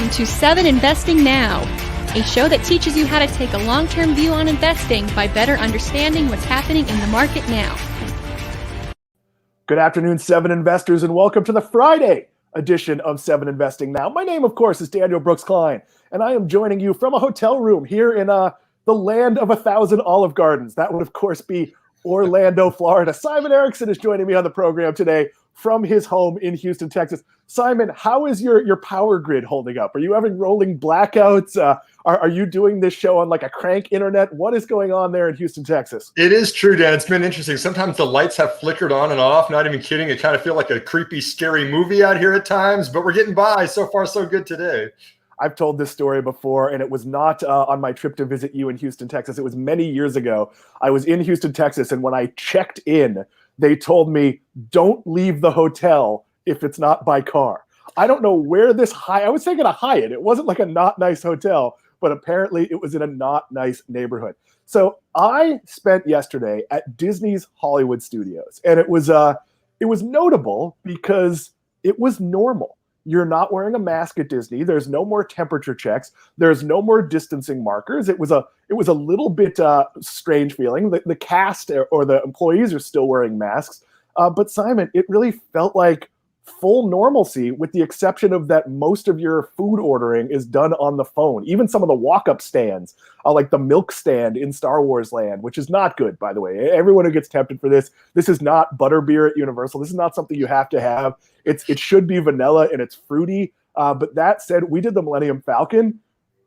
Welcome to 7 Investing Now, a show that teaches you how to take a long-term view on investing by better understanding what's happening in the market now. Good afternoon, 7 investors, and welcome to the Friday edition of 7 Investing Now. My name, of course, is Daniel Brooks Klein, and I am joining you from a hotel room here in the land of 1,000 Olive Gardens. That would, of course, be Orlando, Florida. Simon Erickson is joining me on the program today from his home in Houston, Texas. Simon, how is your power grid holding up? Are you having rolling blackouts? Are you doing this show on like a crank internet? What is going on there in Houston, Texas? It is true, Dan. It's been interesting. Sometimes the lights have flickered on and off. Not even kidding. It kind of feels like a creepy, scary movie out here at times, but we're getting by. So far, so good today. I've told this story before, and it was not on my trip to visit you in Houston, Texas. It was many years ago. I was in Houston, Texas, and when I checked in, they told me, don't leave the hotel if it's not by car. I don't know where this I was thinking a Hyatt. It wasn't like a not nice hotel, but apparently it was in a not nice neighborhood. So I spent yesterday at Disney's Hollywood Studios, and it was notable because it was normal. You're not wearing a mask at Disney. There's no more temperature checks. There's no more distancing markers. It was a little bit strange feeling. The cast or the employees are still wearing masks. But Simon, it really felt like full normalcy, with the exception of that most of your food ordering is done on the phone. Even some of the walk-up stands, like the milk stand in Star Wars Land, which is not good, by the way. Everyone who gets tempted for this is not butterbeer at Universal. This is not something you have to have. It should be vanilla and it's fruity. But that said, we did the Millennium Falcon.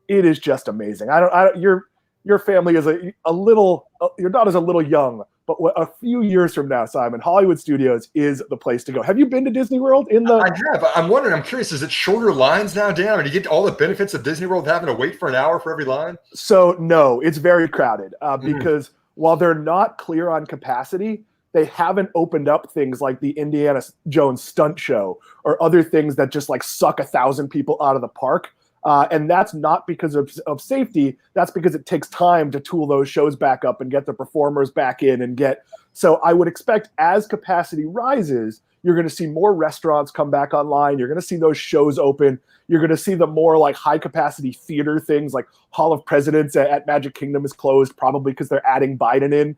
It is just amazing. Your family is a little, your daughter's a little young, but a few years from now, Simon, Hollywood Studios is the place to go. Have you been to Disney World? I have. I'm curious, is it shorter lines now, Dan? I mean, do you get all the benefits of Disney World having to wait for an hour for every line? So no, it's very crowded because while they're not clear on capacity, they haven't opened up things like the Indiana Jones stunt show or other things that just like suck 1,000 people out of the park. And that's not because of safety. That's because it takes time to tool those shows back up and get the performers back in and so I would expect as capacity rises, you're going to see more restaurants come back online. You're going to see those shows open. You're going to see the more like high capacity theater things like Hall of Presidents at Magic Kingdom is closed, probably because they're adding Biden in.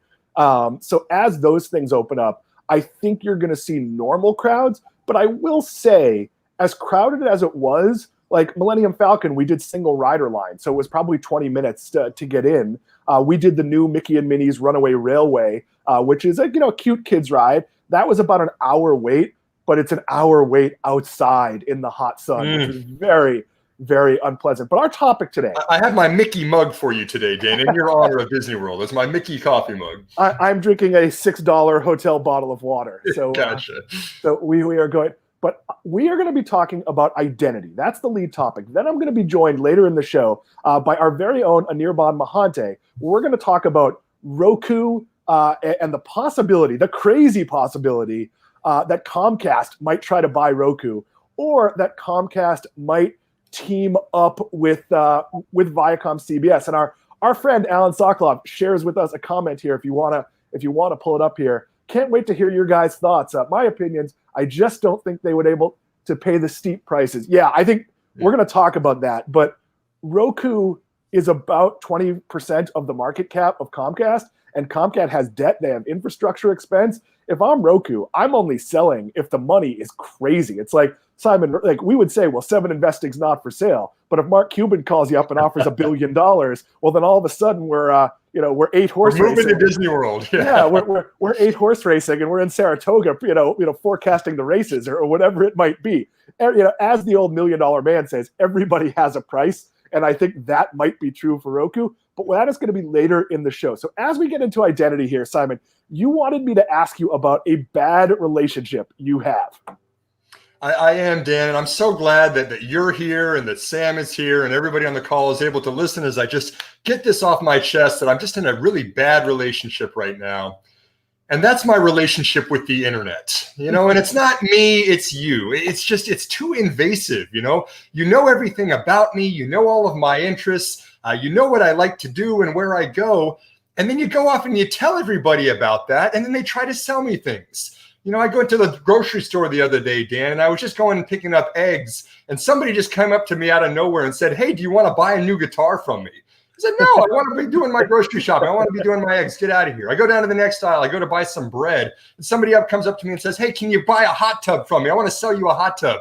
So as those things open up, I think you're going to see normal crowds. But I will say, as crowded as it was, like Millennium Falcon, we did single rider line, so it was probably 20 minutes to get in. We did the new Mickey and Minnie's Runaway Railway, which is a cute kids ride. That was about an hour wait, but it's an hour wait outside in the hot sun, which is very, very unpleasant. But our topic today, I have my Mickey mug for you today, Dan, in your honor of Disney World. It's my Mickey coffee mug. I'm drinking a $6 hotel bottle of water. So, gotcha. So we are going. But we are going to be talking about identity. That's the lead topic. Then I'm going to be joined later in the show by our very own Anirban Mahante. We're going to talk about Roku and the crazy possibility that Comcast might try to buy Roku, or that Comcast might team up with ViacomCBS. And our friend Alan Sokolov shares with us a comment here. If you want to pull it up here. Can't wait to hear your guys' thoughts. My opinions, I just don't think they would able to pay the steep prices. Yeah, I think we're going to talk about that. But Roku is about 20% of the market cap of Comcast, and Comcast has debt. They have infrastructure expense. If I'm Roku, I'm only selling if the money is crazy. It's like, Simon, like we would say, well, 7 Investing's not for sale. But if Mark Cuban calls you up and offers $1 billion, well, then all of a sudden we're 8 horse racing. We're moving to Disney World. Yeah, we're 8 horse racing, and we're in Saratoga, forecasting the races or whatever it might be. As the old $1 Million Man says, everybody has a price, and I think that might be true for Roku. But that is going to be later in the show. So as we get into identity here, Simon, you wanted me to ask you about a bad relationship you have. I am, Dan, and I'm so glad that you're here and that Sam is here and everybody on the call is able to listen as I just get this off my chest that I'm just in a really bad relationship right now. And that's my relationship with the internet, and it's not me, it's you. It's too invasive, You know everything about me. You know all of my interests. You know what I like to do and where I go. And then you go off and you tell everybody about that. And then they try to sell me things. I go into the grocery store the other day, Dan, and I was just going and picking up eggs, and somebody just came up to me out of nowhere and said, "Hey, do you want to buy a new guitar from me?" I said, "No, I want to be doing my grocery shopping. I want to be doing my eggs. Get out of here." I go down to the next aisle. I go to buy some bread, and somebody comes up to me and says, "Hey, can you buy a hot tub from me? I want to sell you a hot tub."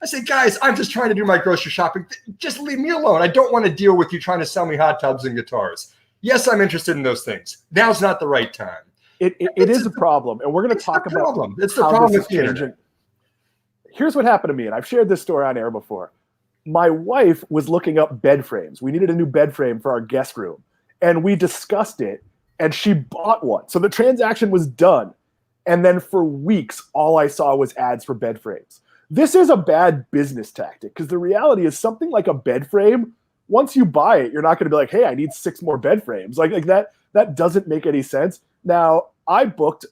I say, "Guys, I'm just trying to do my grocery shopping. Just leave me alone. I don't want to deal with you trying to sell me hot tubs and guitars." Yes, I'm interested in those things. Now's not the right time. It is a problem, and we're going to talk about it's the problem with the internet. Here's what happened to me, and I've shared this story on air before. My wife was looking up bed frames. We needed a new bed frame for our guest room, and we discussed it, and she bought one. So the transaction was done, and then for weeks, all I saw was ads for bed frames. This is a bad business tactic, because the reality is something like a bed frame, once you buy it, you're not going to be like, "Hey, I need 6 more bed frames." Like that doesn't make any sense. Now, I booked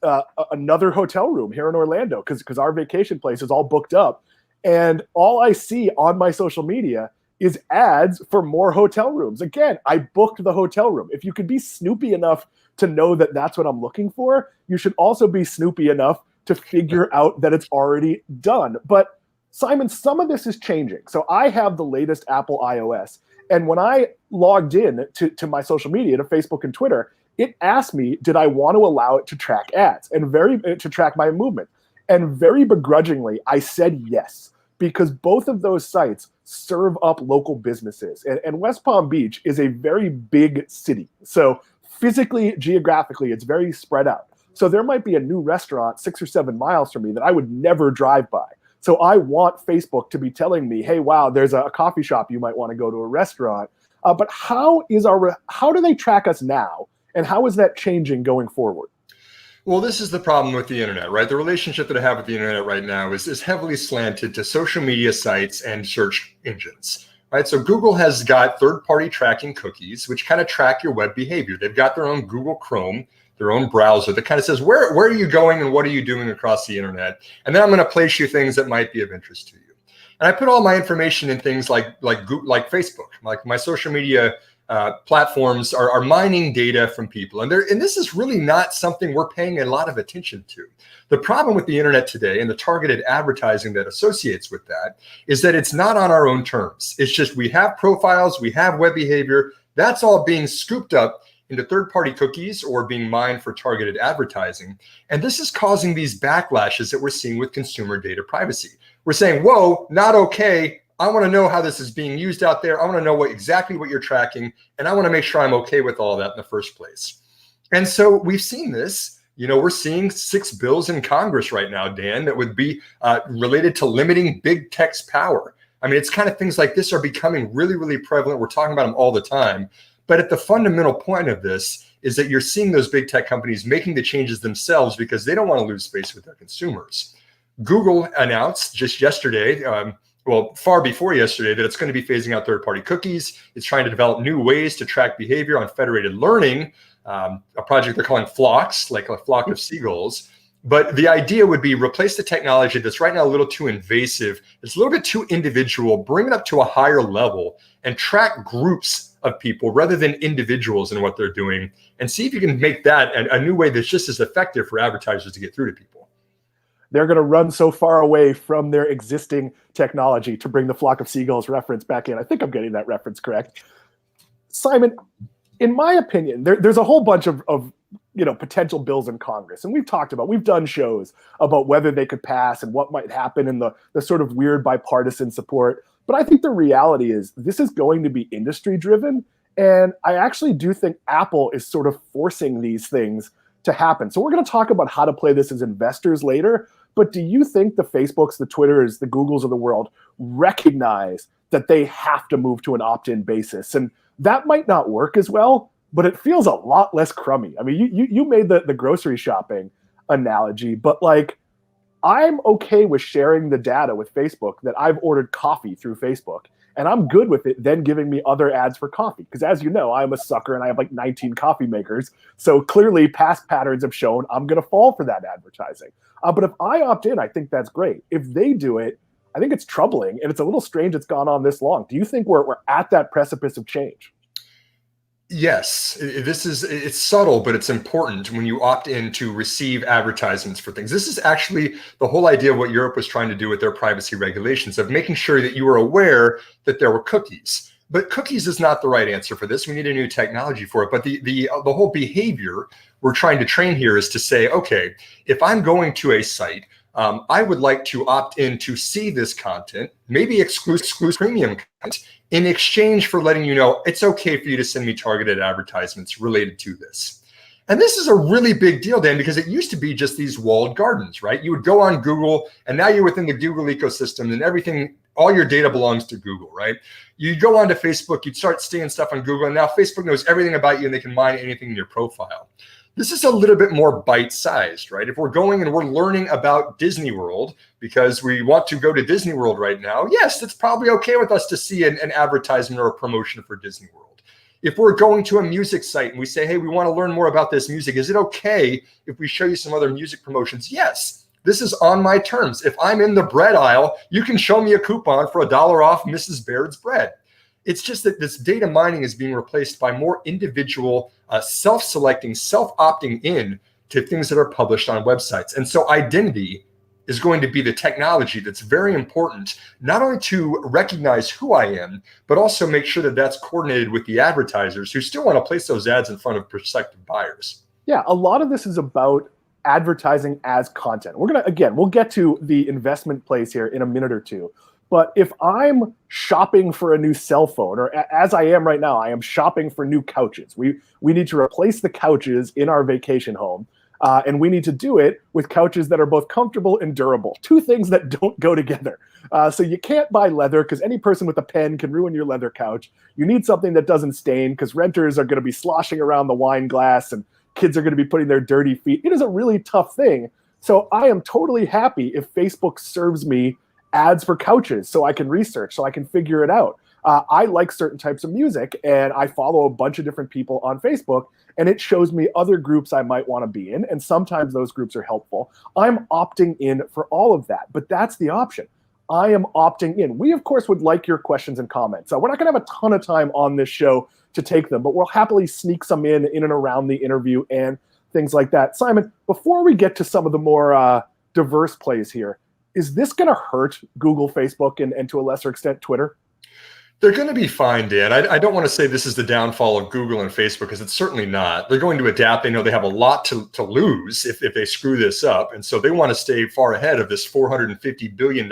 another hotel room here in Orlando because our vacation place is all booked up. And all I see on my social media is ads for more hotel rooms. Again, I booked the hotel room. If you could be snoopy enough to know that that's what I'm looking for, you should also be snoopy enough to figure out that it's already done. But Simon, some of this is changing. So I have the latest Apple iOS. And when I logged in to my social media, to Facebook and Twitter, it asked me, did I want to allow it to track ads and to track my movement? And very begrudgingly, I said yes, because both of those sites serve up local businesses. And West Palm Beach is a very big city. So physically, geographically, it's very spread out. So there might be a new restaurant 6 or 7 miles from me that I would never drive by. So I want Facebook to be telling me, "Hey, wow, there's a coffee shop you might want to go to, a restaurant." But how do they track us now? And how is that changing going forward? Well, this is the problem with the internet, right? The relationship that I have with the internet right now is heavily slanted to social media sites and search engines, right? So Google has got third-party tracking cookies, which kind of track your web behavior. They've got their own Google Chrome, their own browser that kind of says, where are you going and what are you doing across the internet? And then I'm going to place you things that might be of interest to you. And I put all my information in things like Facebook, like my social media platforms are mining data from people. And this is really not something we're paying a lot of attention to. The problem with the internet today and the targeted advertising that associates with that is that it's not on our own terms. It's just we have profiles, we have web behavior. That's all being scooped up into third-party cookies or being mined for targeted advertising. And this is causing these backlashes that we're seeing with consumer data privacy. We're saying, whoa, not okay. I want to know how this is being used out there. I want to know exactly what you're tracking. And I want to make sure I'm okay with all that in the first place. And so we've seen this. We're seeing 6 bills in Congress right now, Dan, that would be related to limiting big tech's power. I mean, it's kind of things like this are becoming really, really prevalent. We're talking about them all the time. But at the fundamental point of this is that you're seeing those big tech companies making the changes themselves because they don't want to lose space with their consumers. Google announced just yesterday, far before yesterday, that it's going to be phasing out third-party cookies. It's trying to develop new ways to track behavior on federated learning, a project they're calling flocks, like a flock of seagulls. But the idea would be replace the technology that's right now a little too invasive. It's a little bit too individual, bring it up to a higher level and track groups of people rather than individuals in what they're doing, and see if you can make that a new way that's just as effective for advertisers to get through to people. They're going to run so far away from their existing technology to bring the flock of seagulls reference back in. I think I'm getting that reference correct. Simon, in my opinion, there's a whole bunch of potential bills in Congress. And we've done shows about whether they could pass and what might happen in the sort of weird bipartisan support. But I think the reality is this is going to be industry driven. And I actually do think Apple is sort of forcing these things to happen. So we're going to talk about how to play this as investors later. But do you think the Facebooks, the Twitters, the Googles of the world recognize that they have to move to an opt-in basis? And that might not work as well, but it feels a lot less crummy. I mean, you made the grocery shopping analogy, but like, I'm okay with sharing the data with Facebook that I've ordered coffee through Facebook, and I'm good with it then giving me other ads for coffee. Because as you know, I'm a sucker and I have like 19 coffee makers. So clearly past patterns have shown I'm going to fall for that advertising. But if I opt in, I think that's great. If they do it, I think it's troubling, and it's a little strange it's gone on this long. Do you think we're at that precipice of change? Yes, it's subtle, but it's important when you opt in to receive advertisements for things. This is actually the whole idea of what Europe was trying to do with their privacy regulations, of making sure that you were aware that there were cookies. But cookies is not the right answer for this. We need a new technology for it. But the whole behavior we're trying to train here is to say, okay, if I'm going to a site, I would like to opt in to see this content, maybe exclusive premium content, in exchange for letting you know it's okay for you to send me targeted advertisements related to this. And this is a really big deal, Dan, because it used to be just these walled gardens, right? You would go on Google, and now you're within the Google ecosystem, and everything, all your data belongs to Google, right? You go onto Facebook, you'd start seeing stuff on Google, and now Facebook knows everything about you, and they can mine anything in your profile. This is a little bit more bite-sized, right? If we're going and we're learning about Disney World because we want to go to Disney World right now, yes, it's probably okay with us to see an advertisement or a promotion for Disney World. If we're going to a music site and we say, hey, we want to learn more about this music, is it okay if we show you some other music promotions? Yes, this is on my terms. If I'm in the bread aisle, you can show me a coupon for $1 off Mrs. Baird's bread. It's just that this data mining is being replaced by more individual, self-selecting, self-opting in to things that are published on websites. And so identity is going to be the technology that's very important, not only to recognize who I am, but also make sure that that's coordinated with the advertisers who still want to place those ads in front of prospective buyers. Yeah, a lot of this is about advertising as content. We'll get to the investment plays here in a minute or two. But if I'm shopping for a new cell phone, or as I am right now, I am shopping for new couches. We need to replace the couches in our vacation home. And we need to do it with couches that are both comfortable and durable. Two things that don't go together. So you can't buy leather because any person with a pen can ruin your leather couch. You need something that doesn't stain because renters are going to be sloshing around the wine glass and kids are going to be putting their dirty feet. It is a really tough thing. So I am totally happy if Facebook serves me ads for couches so I can research, so I can figure it out. I like certain types of music and I follow a bunch of different people on Facebook and it shows me other groups I might want to be in. And sometimes those groups are helpful. I'm opting in for all of that, but that's the option. I am opting in. We, of course, would like your questions and comments. We're not going to have a ton of time on this show to take them, but we'll happily sneak some in and around the interview and things like that. Simon, before we get to some of the more diverse plays here, is this going to hurt Google, Facebook, and to a lesser extent, Twitter? They're going to be fine, Dan. I don't want to say this is the downfall of Google and Facebook because it's certainly not. They're going to adapt. They know they have a lot to lose if they screw this up. And so they want to stay far ahead of this $450 billion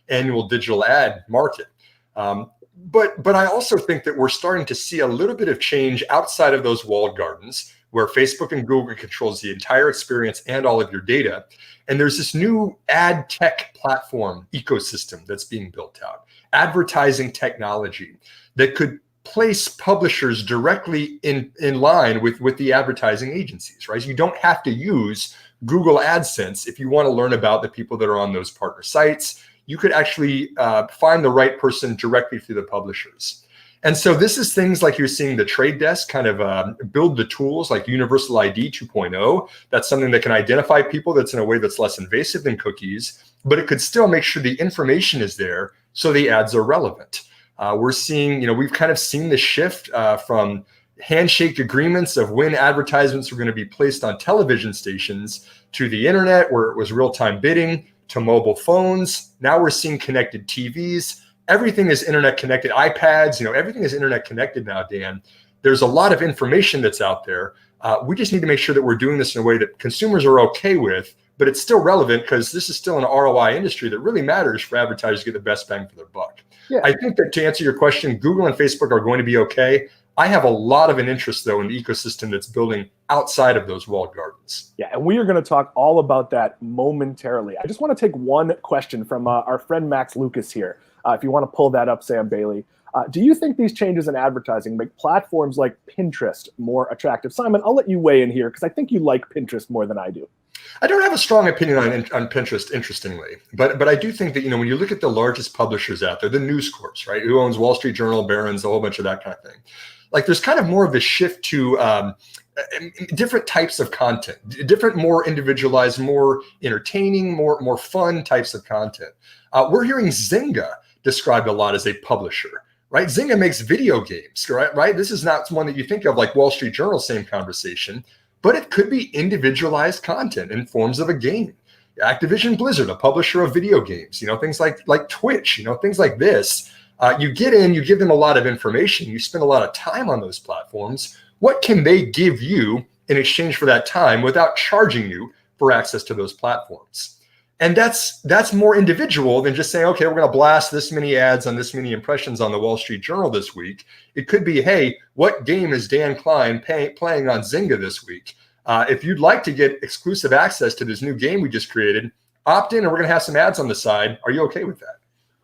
annual digital ad market. But I also think that we're starting to see a little bit of change outside of those walled gardens where Facebook and Google controls the entire experience and all of your data. And there's this new ad tech platform ecosystem that's being built out, advertising technology that could place publishers directly in line with the advertising agencies, right? You don't have to use Google AdSense if you want to learn about the people that are on those partner sites. You could actually find the right person directly through the publishers. And so this is things like you're seeing the Trade Desk kind of build the tools like Universal ID 2.0. That's something that can identify people that's in a way that's less invasive than cookies, but it could still make sure the information is there so the ads are relevant. We're seeing, we've kind of seen the shift from handshake agreements of when advertisements were going to be placed on television stations to the internet where it was real-time bidding to mobile phones. Now we're seeing connected TVs. Everything is internet connected. iPads, everything is internet connected now, Dan. There's a lot of information that's out there. We just need to make sure that we're doing this in a way that consumers are okay with, but it's still relevant because this is still an ROI industry that really matters for advertisers to get the best bang for their buck. Yeah. I think that to answer your question, Google and Facebook are going to be okay. I have a lot of an interest, though, in the ecosystem that's building outside of those walled gardens. Yeah, and we are going to talk all about that momentarily. I just want to take one question from our friend Max Lucas here. If you want to pull that up, Sam Bailey. Do you think these changes in advertising make platforms like Pinterest more attractive? Simon, I'll let you weigh in here because I think you like Pinterest more than I do. I don't have a strong opinion on Pinterest, interestingly, but I do think that, when you look at the largest publishers out there, the News Corps, right, who owns Wall Street Journal, Barron's, a whole bunch of that kind of thing, like there's kind of more of a shift to different types of content, different, more individualized, more entertaining, more fun types of content. We're hearing Zynga described a lot as a publisher, right? Zynga makes video games, right? This is not one that you think of like Wall Street Journal, same conversation, but it could be individualized content in forms of a game. Activision Blizzard, a publisher of video games, things like Twitch, things like this. You get in, you give them a lot of information, you spend a lot of time on those platforms. What can they give you in exchange for that time without charging you for access to those platforms? And that's more individual than just saying, okay, we're going to blast this many ads on this many impressions on the Wall Street Journal this week. It could be, hey, what game is Dan Klein playing on Zynga this week? If you'd like to get exclusive access to this new game we just created, opt in and we're going to have some ads on the side. Are you okay with that?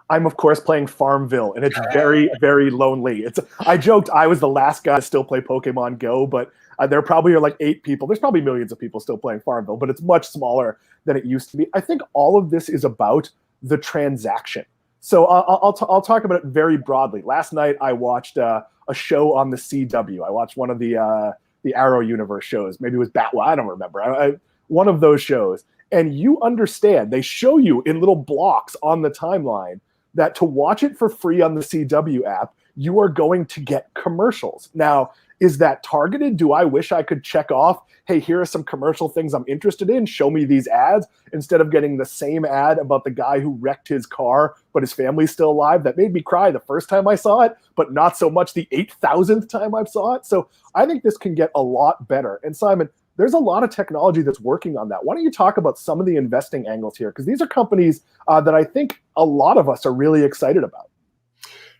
I'm, of course, playing Farmville, and it's very, very lonely. I joked I was the last guy to still play Pokemon Go, but there probably are like 8 people. There's probably millions of people still playing Farmville, but it's much smaller than it used to be. I think all of this is about the transaction. So I'll talk about it very broadly. Last night, I watched a show on the CW. I watched one of the Arrow Universe shows. Maybe it was Batwoman. I don't remember. One of those shows. And you understand, they show you in little blocks on the timeline that to watch it for free on the CW app, you are going to get commercials. Now, is that targeted? Do I wish I could check off, hey, here are some commercial things I'm interested in, show me these ads, instead of getting the same ad about the guy who wrecked his car, but his family's still alive? That made me cry the first time I saw it, but not so much the 8,000th time I saw it. So I think this can get a lot better. And Simon, there's a lot of technology that's working on that. Why don't you talk about some of the investing angles here? Because these are companies that I think a lot of us are really excited about.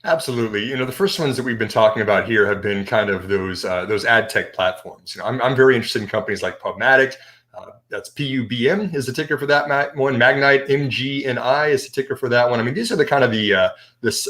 Absolutely. The first ones that we've been talking about here have been kind of those ad tech platforms. I'm very interested in companies like Pubmatic. That's PUBM is the ticker for that one. Magnite, MGNI is the ticker for that one. I mean, these are the kind of this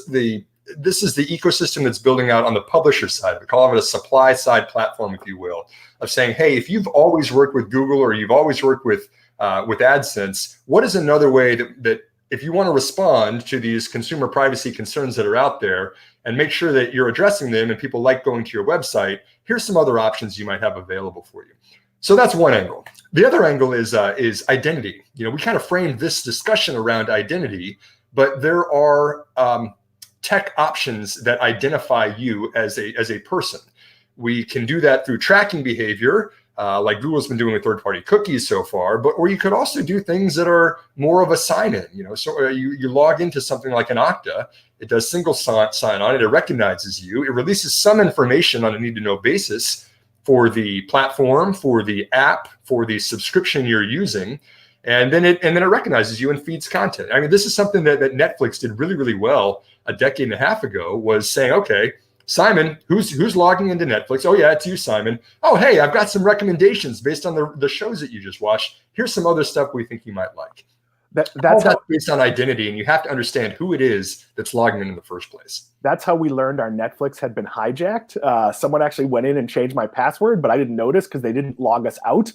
is the ecosystem that's building out on the publisher side. We call it a supply side platform, if you will, of saying, hey, if you've always worked with Google or you've always worked with AdSense, what is another way that if you want to respond to these consumer privacy concerns that are out there and make sure that you're addressing them and people like going to your website, here's some other options you might have available for you. So that's one angle. The other angle is identity. We kind of framed this discussion around identity, but there are tech options that identify you as a person. We can do that through tracking behavior, like Google's been doing with third-party cookies so far, or you could also do things that are more of a sign-in. So you log into something like an Okta, it does single sign-on, it recognizes you, it releases some information on a need-to-know basis for the platform, for the app, for the subscription you're using, and then it recognizes you and feeds content. I mean, this is something that Netflix did really, really well a decade and a half ago, was saying, okay, Simon, who's logging into Netflix? Oh yeah, it's you, Simon. Oh, hey, I've got some recommendations based on the shows that you just watched. Here's some other stuff we think you might like. That's based on identity, and you have to understand who it is that's logging in the first place. That's how we learned our Netflix had been hijacked. Someone actually went in and changed my password, but I didn't notice because they didn't log us out.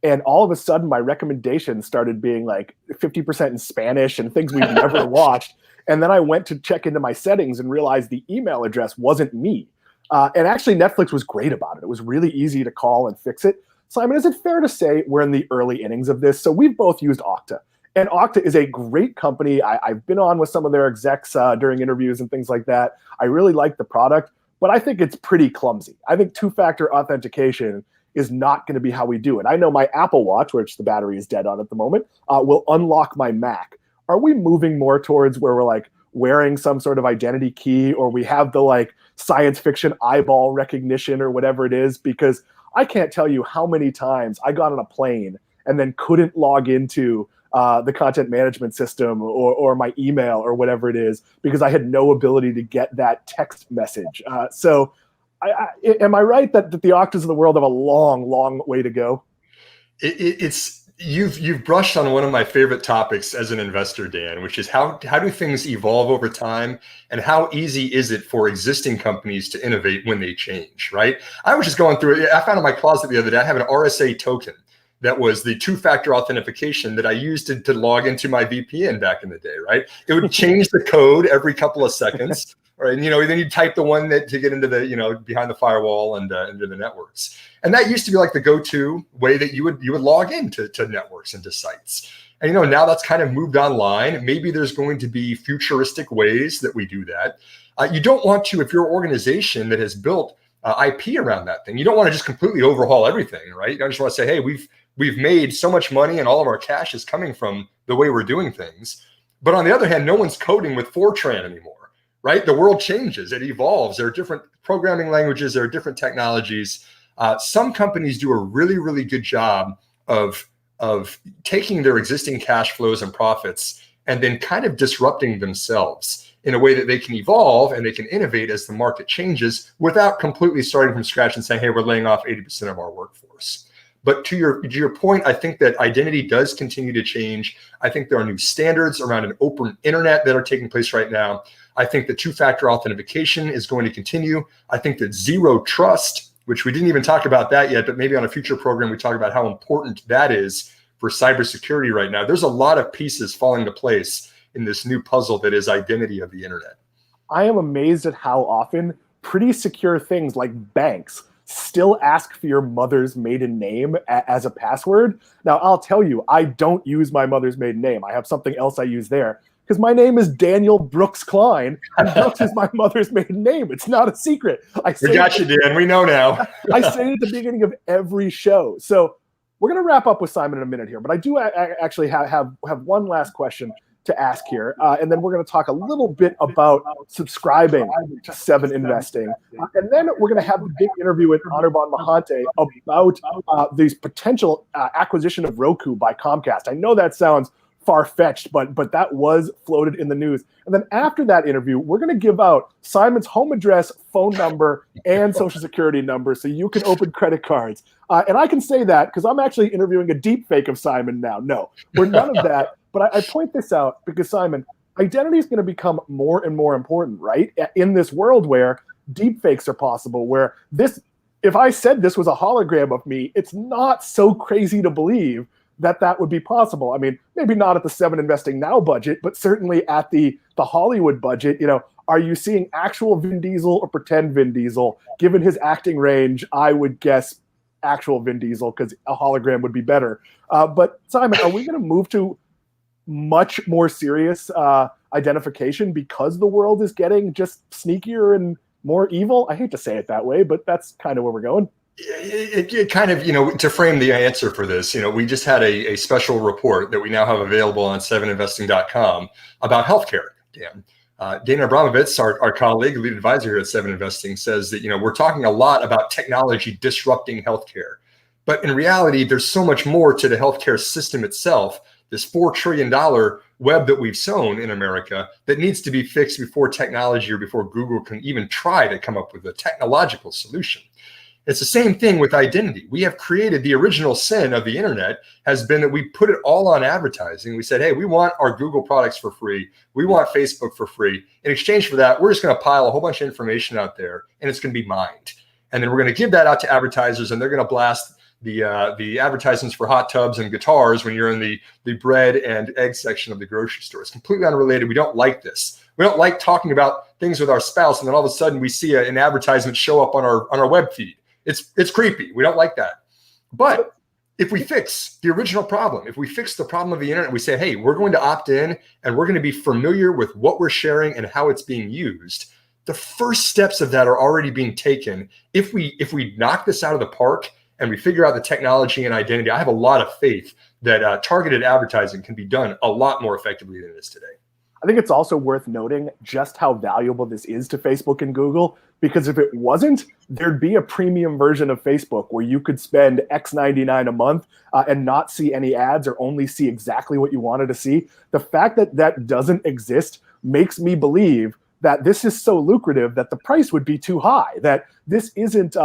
And all of a sudden, my recommendations started being like 50% in Spanish and things we've never watched. And then I went to check into my settings and realized the email address wasn't me. And actually, Netflix was great about it. It was really easy to call and fix it. Simon, is it fair to say we're in the early innings of this? So we've both used Okta. And Okta is a great company. I've been on with some of their execs during interviews and things like that. I really like the product, but I think it's pretty clumsy. I think two-factor authentication is not going to be how we do it. I know my Apple Watch, which the battery is dead on at the moment, will unlock my Mac. Are we moving more towards where we're like wearing some sort of identity key, or we have the like science fiction eyeball recognition or whatever it is? Because I can't tell you how many times I got on a plane and then couldn't log into the content management system or my email or whatever it is because I had no ability to get that text message. So am I right that the Oktas of the world have a long, long way to go? You've brushed on one of my favorite topics as an investor, Dan, which is how do things evolve over time, and how easy is it for existing companies to innovate when they change, right? I was just going through it. I found in my closet the other day, I have an RSA token. that was the two-factor authentication that I used to log into my VPN back in the day, right? It would change the code every couple of seconds, right? And, then you type the one that to get into the, behind the firewall and into the networks. And that used to be like the go-to way that you would log into networks and to sites. And, now that's kind of moved online. Maybe there's going to be futuristic ways that we do that. You don't want to, if you're an organization that has built IP around that thing, you don't want to just completely overhaul everything, right? You don't just want to say, hey, we've made so much money and all of our cash is coming from the way we're doing things. But on the other hand, no one's coding with Fortran anymore, right? The world changes, it evolves. There are different programming languages, there are different technologies. Some companies do a really, really good job of taking their existing cash flows and profits and then kind of disrupting themselves in a way that they can evolve and they can innovate as the market changes without completely starting from scratch and saying, hey, we're laying off 80% of our workforce. But to your point, I think that identity does continue to change. I think there are new standards around an open internet that are taking place right now. I think the two-factor authentication is going to continue. I think that zero trust, which we didn't even talk about that yet, but maybe on a future program, we talk about how important that is for cybersecurity right now. There's a lot of pieces falling into place in this new puzzle that is identity of the internet. I am amazed at how often pretty secure things like banks still ask for your mother's maiden name as a password. Now, I'll tell you, I don't use my mother's maiden name. I have something else I use there because my name is Daniel Brooks Klein, and Brooks is my mother's maiden name. It's not a secret. We got you, Dan. We know now. I say it at the beginning of every show. So we're going to wrap up with Simon in a minute here, but I do actually have one last question to ask here, and then we're going to talk a little bit about subscribing to 7 Investing, and then we're going to have a big interview with Anirban Mahante about these potential acquisition of Roku by Comcast. I know that sounds far-fetched, but that was floated in the news. And then after that interview, we're going to give out Simon's home address, phone number, and social security number so you can open credit cards. And I can say that because I'm actually interviewing a deep fake of Simon now. No, we're none of that. But I point this out because, Simon, identity is going to become more and more important, right? In this world where deep fakes are possible, where if I said this was a hologram of me, it's not so crazy to believe that would be possible. I mean, maybe not at the 7 Investing Now budget, but certainly at the Hollywood budget. Are you seeing actual Vin Diesel or pretend Vin Diesel? Given his acting range, I would guess actual Vin Diesel because a hologram would be better. But Simon, are we going to move to much more serious identification because the world is getting just sneakier and more evil? I hate to say it that way, but that's kind of where we're going. It kind of, to frame the answer for this, we just had a special report that we now have available on 7investing.com about healthcare, Dan. Dana Abramovitz, our colleague, lead advisor here at 7 Investing, says that, we're talking a lot about technology disrupting healthcare. But in reality, there's so much more to the healthcare system itself, this $4 trillion web that we've sown in America that needs to be fixed before technology or before Google can even try to come up with a technological solution. It's the same thing with identity. We have created the original sin of the internet has been that we put it all on advertising. We said, hey, we want our Google products for free. We want Facebook for free. In exchange for that, we're just going to pile a whole bunch of information out there and it's going to be mined. And then we're going to give that out to advertisers and they're going to blast the advertisements for hot tubs and guitars when you're in the bread and egg section of the grocery store. It's completely unrelated. We don't like this. We don't like talking about things with our spouse and then all of a sudden we see an advertisement show up on our web feed. It's creepy. We don't like that. But if we fix the original problem, if we fix the problem of the internet, we say, hey, we're going to opt in and we're going to be familiar with what we're sharing and how it's being used. The first steps of that are already being taken. If we knock this out of the park and we figure out the technology and identity, I have a lot of faith that targeted advertising can be done a lot more effectively than it is today. I think it's also worth noting just how valuable this is to Facebook and Google, because if it wasn't, there'd be a premium version of Facebook where you could spend $X.99 a month and not see any ads or only see exactly what you wanted to see. The fact that that doesn't exist makes me believe that this is so lucrative that the price would be too high, that this isn't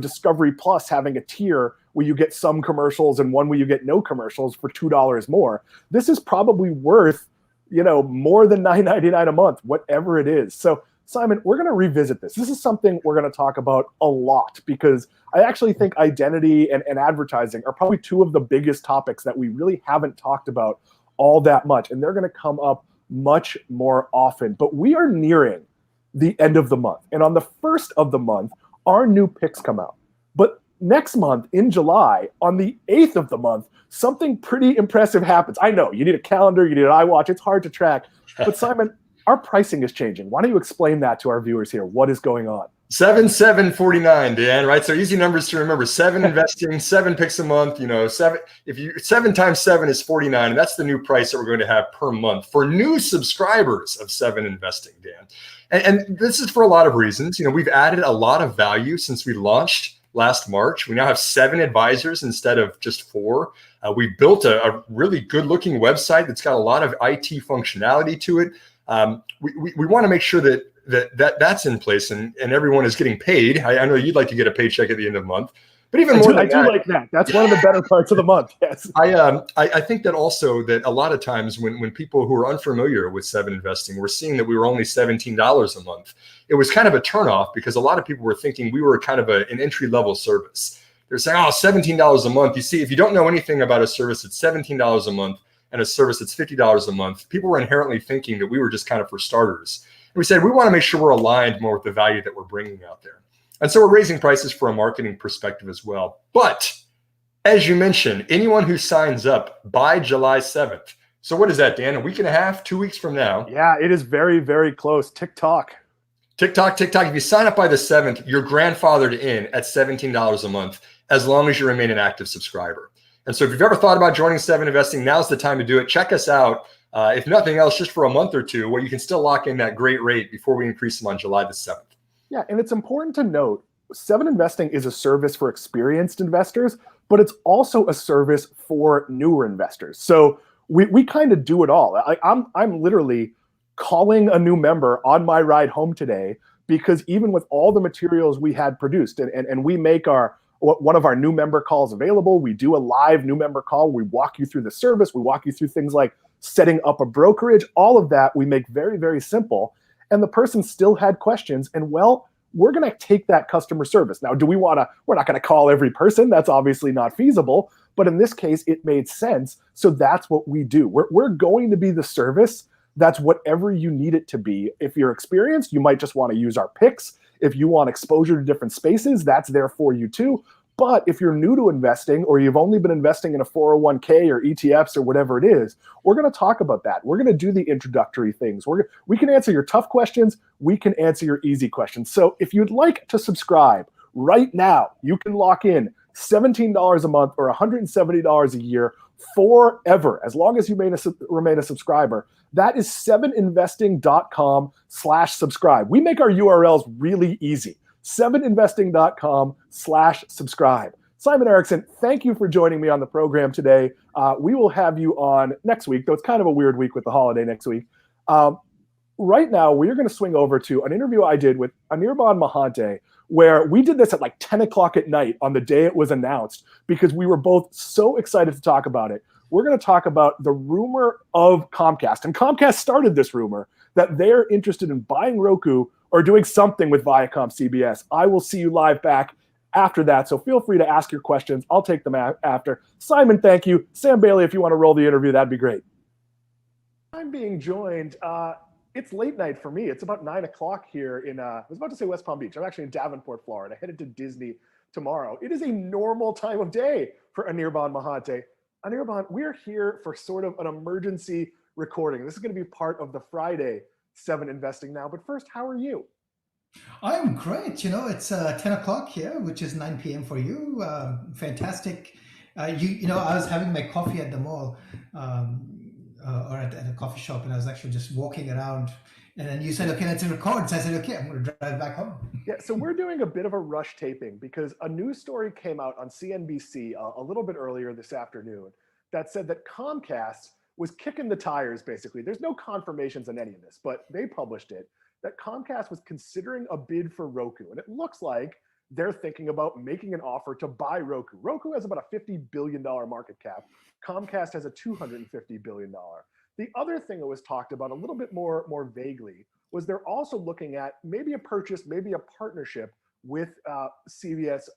Discovery Plus having a tier where you get some commercials and one where you get no commercials for $2 more. This is probably worth more than $9.99 a month, whatever it is. So Simon, we're going to revisit this. This is something we're going to talk about a lot because I actually think identity and advertising are probably two of the biggest topics that we really haven't talked about all that much. And they're going to come up much more often. But we are nearing the end of the month. And on the first of the month, our new picks come out. But next month in July, on the 8th of the month, something pretty impressive happens. I know you need a calendar, you need an iWatch. It's hard to track. But Simon, our pricing is changing. Why don't you explain that to our viewers here? What is going on? 7,749, Dan, right? So easy numbers to remember. 7 investing, 7 picks a month. 7 times 7 is 49, and that's the new price that we're going to have per month for new subscribers of 7 investing, Dan. And this is for a lot of reasons. We've added a lot of value since we launched last March. We now have 7 advisors instead of just 4. We built a really good-looking website that's got a lot of IT functionality to it. We want to make sure that's in place and everyone is getting paid. I know you'd like to get a paycheck at the end of the month, but even more than that, I do like that. That's one of the better parts of the month. Yes. I think that also that a lot of times when people who are unfamiliar with 7 investing were seeing that we were only $17 a month, it was kind of a turnoff because a lot of people were thinking we were kind of an entry-level service. They're saying, oh, $17 a month. You see, if you don't know anything about a service that's $17 a month and a service that's $50 a month, people were inherently thinking that we were just kind of for starters. And we said, we want to make sure we're aligned more with the value that we're bringing out there. And so we're raising prices for a marketing perspective as well. But as you mentioned, anyone who signs up by July 7th. So what is that, Dan? A week and a half, 2 weeks from now? Yeah, it is very, very close. TikTok. If you sign up by the 7th, you're grandfathered in at $17 a month as long as you remain an active subscriber. And so if you've ever thought about joining 7 Investing, now's the time to do it. Check us out. If nothing else, just for a month or two, where you can still lock in that great rate before we increase them on July the 7th. Yeah, and it's important to note, 7 Investing is a service for experienced investors, but it's also a service for newer investors. So we kind of do it all. I'm literally calling a new member on my ride home today because even with all the materials we had produced, and we make one of our new member calls available, we do a live new member call, we walk you through the service, we walk you through things like setting up a brokerage, all of that we make very, very simple. And the person still had questions. And well, we're going to take that customer service. Now, we're not going to call every person. That's obviously not feasible. But in this case, it made sense. So that's what we do. We're going to be the service that's whatever you need it to be. If you're experienced, you might just want to use our picks. If you want exposure to different spaces, that's there for you too. But if you're new to investing or you've only been investing in a 401k or ETFs or whatever it is, we're going to talk about that. We're going to do the introductory things. We can answer your tough questions. We can answer your easy questions. So if you'd like to subscribe right now, you can lock in $17 a month or $170 a year forever, as long as you remain a subscriber. That is 7investing.com/subscribe. We make our URLs really easy. 7investing.com/subscribe. Simon Erickson, thank you for joining me on the program today. We will have you on next week, though it's kind of a weird week with the holiday next week. Right now, we are going to swing over to an interview I did with Anirban Mahante, where we did this at like 10 o'clock at night on the day it was announced because we were both so excited to talk about it. We're going to talk about the rumor of Comcast. And Comcast started this rumor that they're interested in buying Roku or doing something with ViacomCBS. I will see you live back after that, so feel free to ask your questions. I'll take them after. Simon, thank you. Sam Bailey, if you want to roll the interview, that'd be great. I'm being joined. It's late night for me. It's about 9 o'clock here in, I was about to say West Palm Beach. I'm actually in Davenport, Florida, headed to Disney tomorrow. It is a normal time of day for Anirban Mahante. Anirban, we're here for sort of an emergency recording. This is going to be part of the Friday 7 Investing Now. But first, how are you? I'm great. It's 10 o'clock here, which is 9 p.m. for you. Fantastic. I was having my coffee at the mall or at a coffee shop, and I was actually just walking around. And then you said, okay, let's record. So I said, okay, I'm going to drive back home. Yeah, so we're doing a bit of a rush taping because a news story came out on CNBC a little bit earlier this afternoon that said that Comcast was kicking the tires, basically. There's no confirmations on any of this, but they published it, that Comcast was considering a bid for Roku. And it looks like they're thinking about making an offer to buy Roku. Roku has about a $50 billion market cap. Comcast has a $250 billion. The other thing that was talked about a little bit more vaguely was they're also looking at maybe a purchase, maybe a partnership with CBS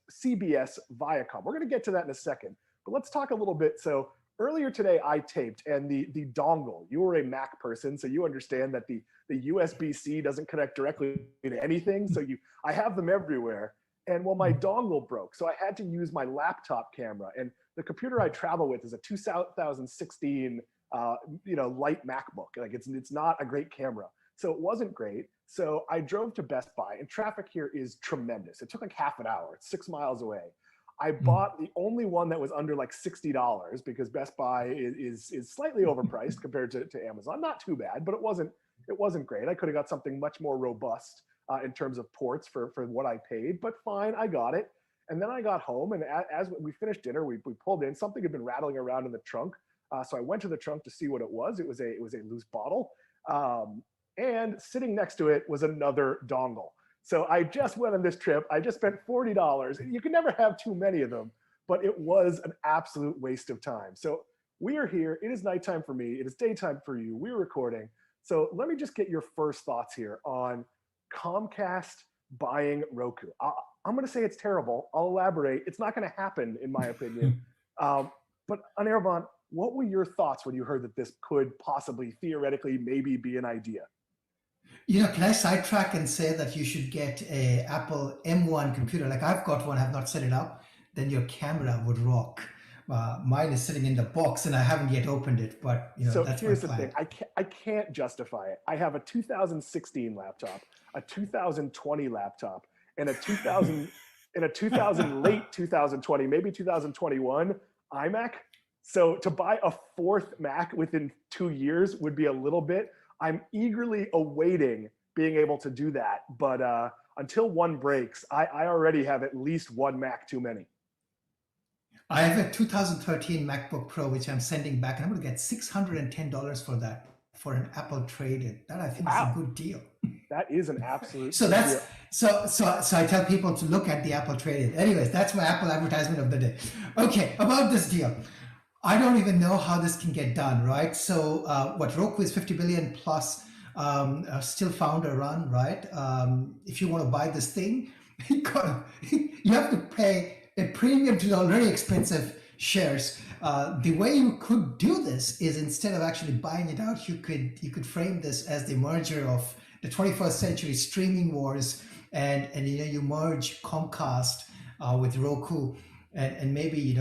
Viacom. We're going to get to that in a second, but let's talk a little bit. So earlier today, I taped, and the dongle. You were a Mac person, so you understand that the USB-C doesn't connect directly to anything. So I have them everywhere. And well, my dongle broke, so I had to use my laptop camera. And the computer I travel with is a 2016 light MacBook. Like it's not a great camera. So it wasn't great. So I drove to Best Buy, and traffic here is tremendous. It took like half an hour. It's 6 miles away. I bought the only one that was under like $60 because Best Buy is slightly overpriced compared to Amazon. Not too bad, but it wasn't great. I could have got something much more robust in terms of ports for what I paid, but fine, I got it. And then I got home, and as we finished dinner, we pulled in. Something had been rattling around in the trunk, so I went to the trunk to see what it was. It was a loose bottle, and sitting next to it was another dongle. So I just went on this trip. I just spent $40. You can never have too many of them, but it was an absolute waste of time. So we are here. It is nighttime for me. It is daytime for you. We're recording. So let me just get your first thoughts here on Comcast buying Roku. I'm going to say it's terrible. I'll elaborate. It's not going to happen, in my opinion. But Anirban, what were your thoughts when you heard that this could possibly, theoretically, maybe be an idea? Can I sidetrack and say that you should get a Apple M1 computer? Like I've got one, I've not set it up. Then your camera would rock. Mine is sitting in the box, and I haven't yet opened it. But so that's here's my the plan. thing: I can't justify it. I have a 2016 laptop, a 2020 laptop, and a 2000 late 2020, maybe 2021 iMac. So to buy a fourth Mac within 2 years would be a little bit. I'm eagerly awaiting being able to do that. But until one breaks, I already have at least one Mac too many. I have a 2013 MacBook Pro, which I'm sending back, and I'm going to get $610 for that, for an Apple trade-in. That I think is a good deal. That is an absolute so that's deal. So I tell people to look at the Apple trade-in. Anyways, that's my Apple advertisement of the day. Okay, about this deal. I don't even know how this can get done, right? So Roku is 50 billion plus still founder run, right? If you want to buy this thing, you have to pay a premium to the already expensive shares. The way you could do this is, instead of actually buying it out, you could frame this as the merger of the 21st century streaming wars, and you merge Comcast with Roku. And maybe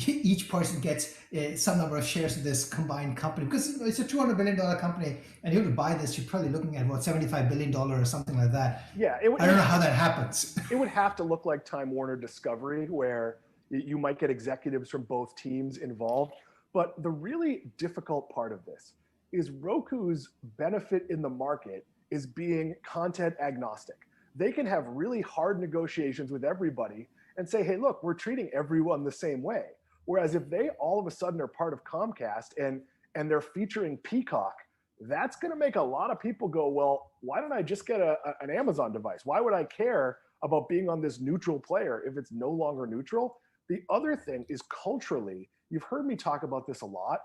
each person gets some number of shares of this combined company, because it's a $200 billion company, and you to buy this, you're probably looking at what, $75 billion or something like that. Yeah, I don't know how that happens. It would have to look like Time Warner Discovery, where you might get executives from both teams involved. But the really difficult part of this is Roku's benefit in the market is being content agnostic. They can have really hard negotiations with everybody and say, hey, look, we're treating everyone the same way. Whereas if they all of a sudden are part of Comcast and they're featuring Peacock, that's going to make a lot of people go, well, why don't I just get an Amazon device? Why would I care about being on this neutral player if it's no longer neutral? The other thing is, culturally, you've heard me talk about this a lot.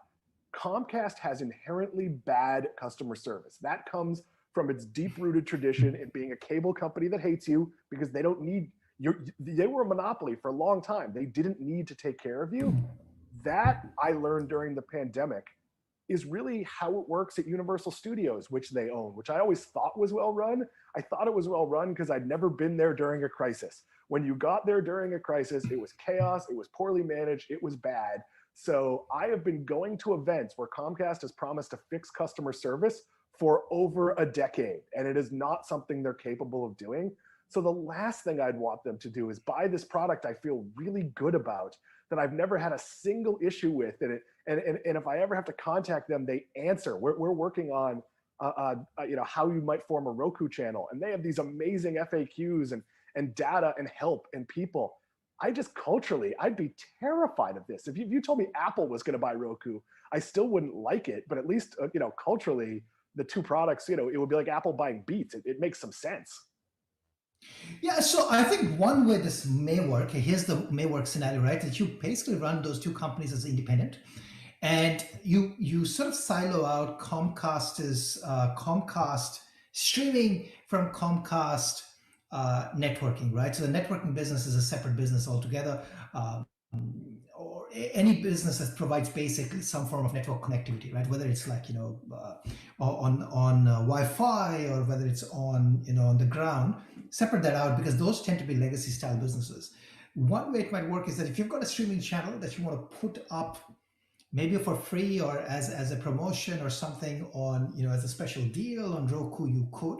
Comcast has inherently bad customer service. That comes from its deep-rooted tradition in being a cable company that hates you because they don't need they were a monopoly for a long time. They didn't need to take care of you. That I learned during the pandemic is really how it works at Universal Studios, which they own, which I always thought was well run. I thought it was well run because I'd never been there during a crisis. When you got there during a crisis, it was chaos, it was poorly managed, it was bad. So I have been going to events where Comcast has promised to fix customer service for over a decade, and it is not something they're capable of doing. So the last thing I'd want them to do is buy this product I feel really good about, that I've never had a single issue with. And if I ever have to contact them, they answer. We're working on how you might form a Roku channel, and they have these amazing FAQs and data and help and people. I just culturally, I'd be terrified of this. If you told me Apple was going to buy Roku, I still wouldn't like it. But at least culturally, the two products, it would be like Apple buying Beats. It makes some sense. Yeah, so I think one way this may work, here's the may work scenario, right? That you basically run those two companies as independent, And you sort of silo out Comcast streaming from Comcast networking, right? So the networking business is a separate business altogether. Or any business that provides basically some form of network connectivity, right? Whether it's like on Wi-Fi or whether it's on on the ground, separate that out because those tend to be legacy style businesses. One way it might work is that if you've got a streaming channel that you want to put up maybe for free or as a promotion or something on as a special deal on Roku, you could,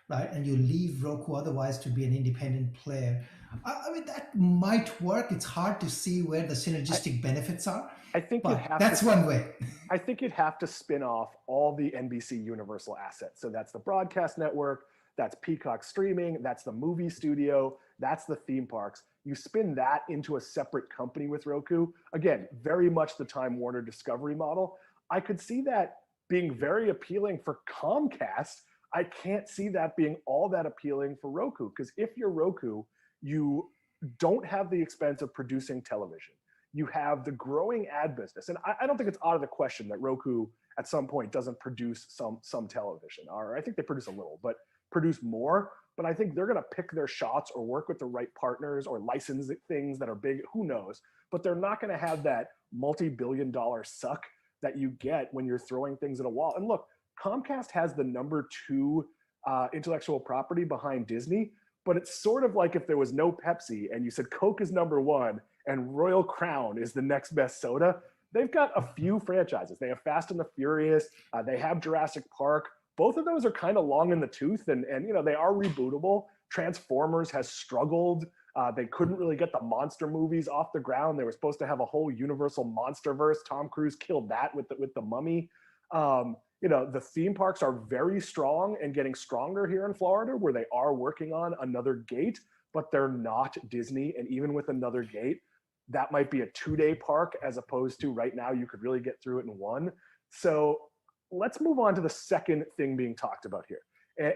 right? And you leave Roku otherwise to be an independent player. I mean, that might work. It's hard to see where the synergistic benefits are. I think that's one way. I think you'd have to spin off all the NBC Universal assets. So that's the broadcast network, that's Peacock streaming, that's the movie studio, that's the theme parks. You spin that into a separate company with Roku. Again, very much the Time Warner Discovery model. I could see that being very appealing for Comcast. I can't see that being all that appealing for Roku, because if you're Roku, you don't have the expense of producing television. You have the growing ad business. And I don't think it's out of the question that Roku at some point doesn't produce some television. Or I think they produce a little, but produce more. But I think they're going to pick their shots or work with the right partners or license things that are big. Who knows? But they're not going to have that multi-billion-dollar suck that you get when you're throwing things at a wall. And look, Comcast has the number 2 intellectual property behind Disney, but it's sort of like if there was no Pepsi and you said Coke is number 1 and Royal Crown is the next best soda. They've got a few franchises. They have Fast and the Furious. They have Jurassic Park. Both of those are kind of long in the tooth, and they are rebootable. Transformers has struggled. They couldn't really get the monster movies off the ground. They were supposed to have a whole Universal Monsterverse. Tom Cruise killed that with the Mummy. The theme parks are very strong and getting stronger here in Florida, where they are working on another gate, but they're not Disney. And even with another gate, that might be a 2-day park as opposed to right now you could really get through it in 1. So let's move on to the second thing being talked about here.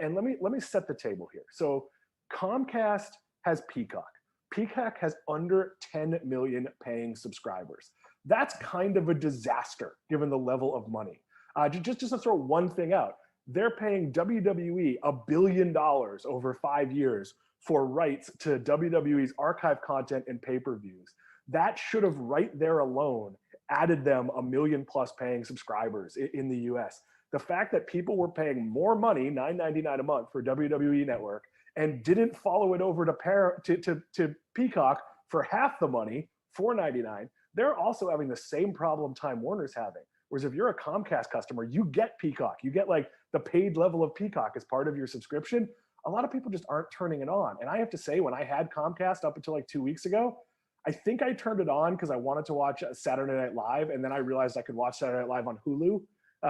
And let me set the table here. So Comcast has Peacock. Peacock has under 10 million paying subscribers. That's kind of a disaster given the level of money. Just to throw one thing out, they're paying WWE $1 billion over 5 years for rights to WWE's archive content and pay-per-views. That should have right there alone added them 1 million plus paying subscribers in the US. The fact that people were paying more money, $9.99 a month for WWE Network, and didn't follow it over to Peacock for half the money, $4.99, they're also having the same problem Time Warner's having. Whereas if you're a Comcast customer, you get Peacock. You get like the paid level of Peacock as part of your subscription. A lot of people just aren't turning it on. And I have to say, when I had Comcast up until like 2 weeks ago, I think I turned it on because I wanted to watch Saturday Night Live. And then I realized I could watch Saturday Night Live on Hulu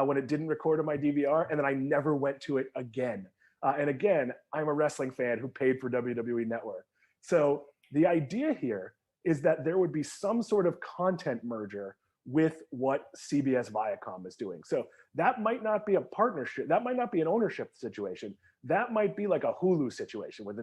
when it didn't record on my DVR. And then I never went to it again. And again, I'm a wrestling fan who paid for WWE Network. So the idea here is that there would be some sort of content merger with what CBS Viacom is doing. So that might not be a partnership. That might not be an ownership situation. That might be like a Hulu situation where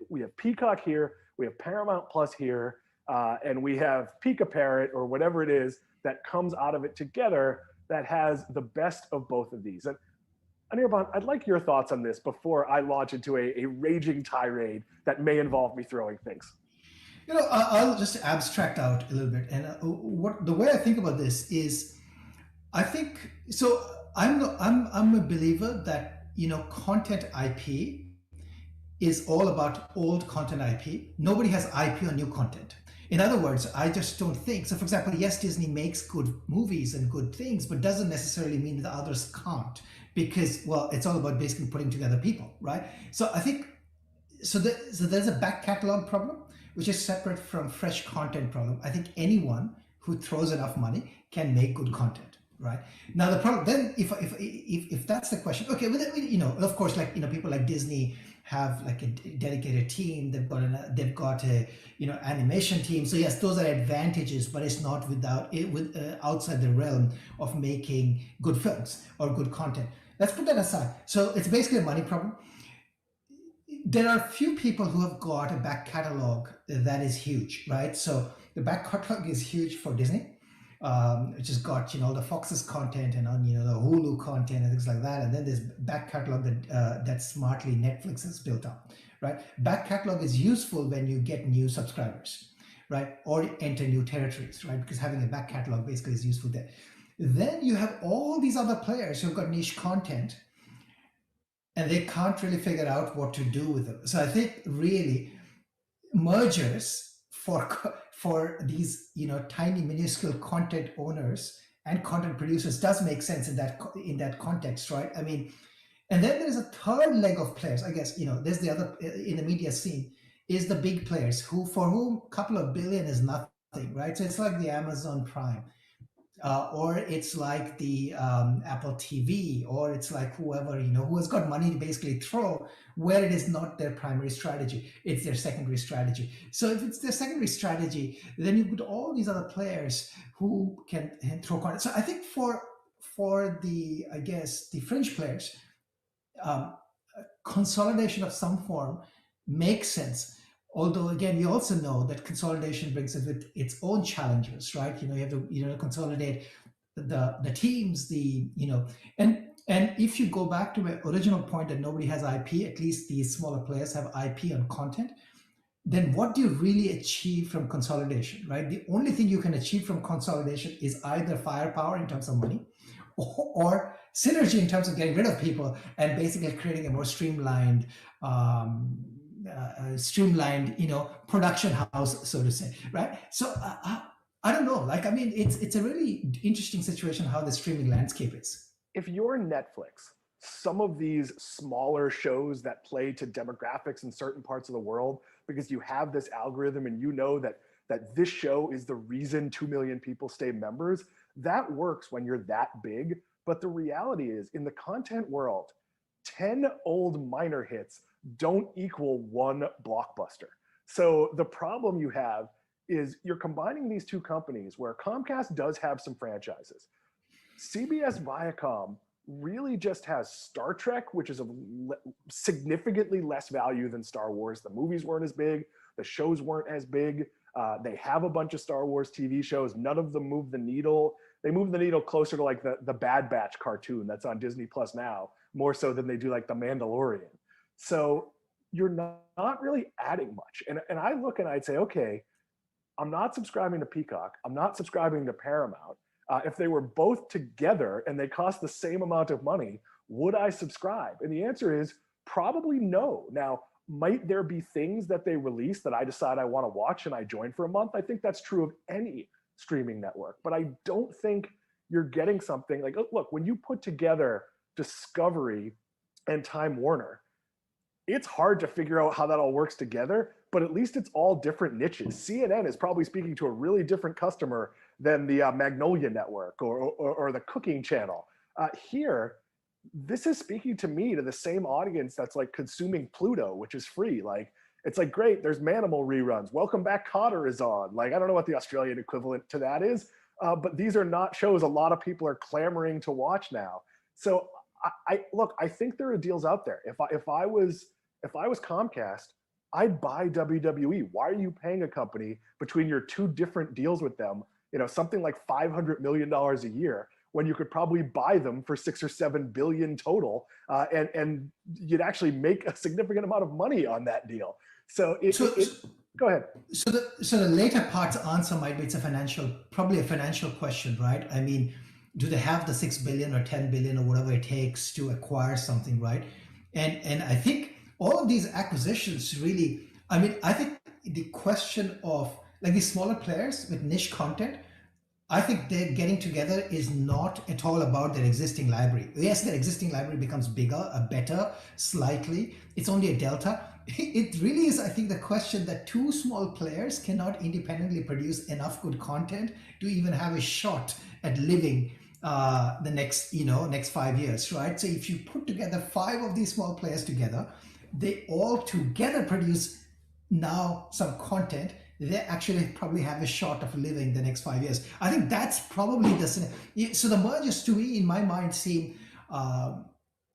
we have Peacock here, we have Paramount Plus here, and we have Pika Parrot or whatever it is that comes out of it together that has the best of both of these. And Anirban, I'd like your thoughts on this before I launch into a raging tirade that may involve me throwing things. I'll just abstract out a little bit. And the way I think about this is, I think so. I'm a believer that content IP is all about old content IP. Nobody has IP on new content. In other words, I just don't think so. For example, yes, Disney makes good movies and good things, but doesn't necessarily mean that others can't, because it's all about basically putting together people, right? So I think so there's a back catalog problem, which is separate from fresh content problem. I think anyone who throws enough money can make good content, right? Now the problem then, if that's the question, okay, well, of course, like people like Disney have like a dedicated team. They've got a animation team. So yes, those are advantages, but it's not outside the realm of making good films or good content. Let's put that aside. So it's basically a money problem. There are few people who have got a back catalog that is huge, right? So the back catalog is huge for Disney. which has got all the Fox's content and on the Hulu content and things like that. And then there's back catalog that smartly Netflix has built up, right? Back catalog is useful when you get new subscribers, right, or enter new territories, right? Because having a back catalog basically is useful there. Then you have all these other players who've got niche content, and they can't really figure out what to do with them. So I think really mergers for these tiny minuscule content owners and content producers does make sense in that context, right? I mean, and then there's a third leg of players, I guess. There's the other in the media scene is the big players for whom a couple of billion is nothing, right? So it's like the Amazon Prime. Or it's like the Apple TV, or it's like whoever, who has got money to basically throw where it is not their primary strategy. It's their secondary strategy. So if it's their secondary strategy, then you've got all these other players who can throw content. So I think for the, I guess, the fringe players, consolidation of some form makes sense. Although, again, we also know that consolidation brings with its own challenges, right? You have to consolidate the teams, and if you go back to my original point that nobody has IP, at least these smaller players have IP on content. Then what do you really achieve from consolidation, right? The only thing you can achieve from consolidation is either firepower in terms of money, or synergy in terms of getting rid of people and basically creating a more streamlined production house, so to say, right? So I don't know. Like, I mean, it's a really interesting situation how the streaming landscape is. If you're Netflix, some of these smaller shows that play to demographics in certain parts of the world, because you have this algorithm and that this show is the reason 2 million people stay members, that works when you're that big. But the reality is, in the content world, 10 old minor hits don't equal one blockbuster. So the problem you have is you're combining these two companies where Comcast does have some franchises. CBS Viacom really just has Star Trek, which is of significantly less value than Star Wars. The movies weren't as big. The shows weren't as big. They have a bunch of Star Wars TV shows. None of them move the needle. They move the needle closer to like the Bad Batch cartoon that's on Disney Plus now, more so than they do like The Mandalorian. So you're not really adding much. And I look and I'd say, okay, I'm not subscribing to Peacock. I'm not subscribing to Paramount. If they were both together and they cost the same amount of money, would I subscribe? And the answer is probably no. Now, might there be things that they release that I decide I want to watch and I join for a month? I think that's true of any streaming network. But I don't think you're getting something like, look, when you put together Discovery and Time Warner, it's hard to figure out how that all works together, but at least it's all different niches. CNN is probably speaking to a really different customer than the Magnolia Network or the Cooking Channel. Here, this is speaking to me, to the same audience that's like consuming Pluto, which is free. Like, it's like, great, there's Manimal reruns. Welcome Back, Kotter is on. Like, I don't know what the Australian equivalent to that is, but these are not shows a lot of people are clamoring to watch now. So I think there are deals out there. If I was Comcast, I'd buy WWE. Why are you paying a company between your two different deals with them, something like $500 million a year, when you could probably buy them for 6 or 7 billion total, and you'd actually make a significant amount of money on that deal. So go ahead. So the later part's answer might be probably a financial question, right? I mean, do they have the 6 billion or 10 billion or whatever it takes to acquire something, right? And I think all of these acquisitions really, I mean, I think the question of like these smaller players with niche content, I think they're getting together is not at all about their existing library. Yes, their existing library becomes bigger, better, slightly. It's only a delta. It really is, I think, the question that two small players cannot independently produce enough good content to even have a shot at living the next 5 years, right? So if you put together 5 of these small players together, they all together produce now some content, they actually probably have a shot of living the next 5 years. I think that's probably so the mergers to me, in my mind, seem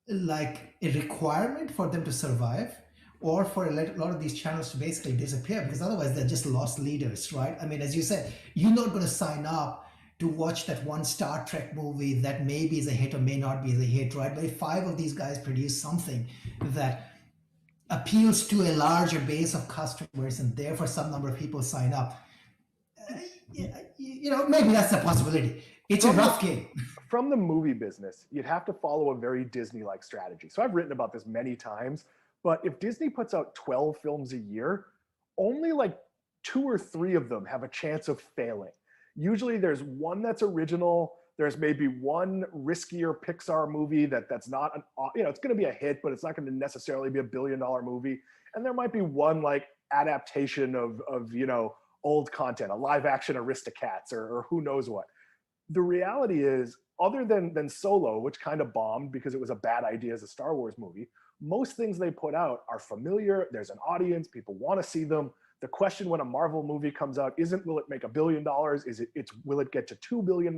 like a requirement for them to survive, or for a lot of these channels to basically disappear, because otherwise they're just lost leaders, right? I mean, as you said, you're not going to sign up to watch that one Star Trek movie that maybe is a hit or may not be a hit, right? But if 5 of these guys produce something that appeals to a larger base of customers and therefore some number of people sign up, maybe that's a possibility. It's a rough game. From the movie business, you'd have to follow a very Disney-like strategy. So I've written about this many times, but if Disney puts out 12 films a year, only like 2 or 3 of them have a chance of failing. Usually there's one that's original. There's maybe one riskier Pixar movie that's not it's going to be a hit, but it's not going to necessarily be $1 billion movie. And there might be one like adaptation of old content, a live action Aristocats or who knows what. The reality is, other than Solo, which kind of bombed because it was a bad idea as a Star Wars movie, most things they put out are familiar. There's an audience. People want to see them. The question when a Marvel movie comes out isn't will it make $1 billion? Will it get to $2 billion?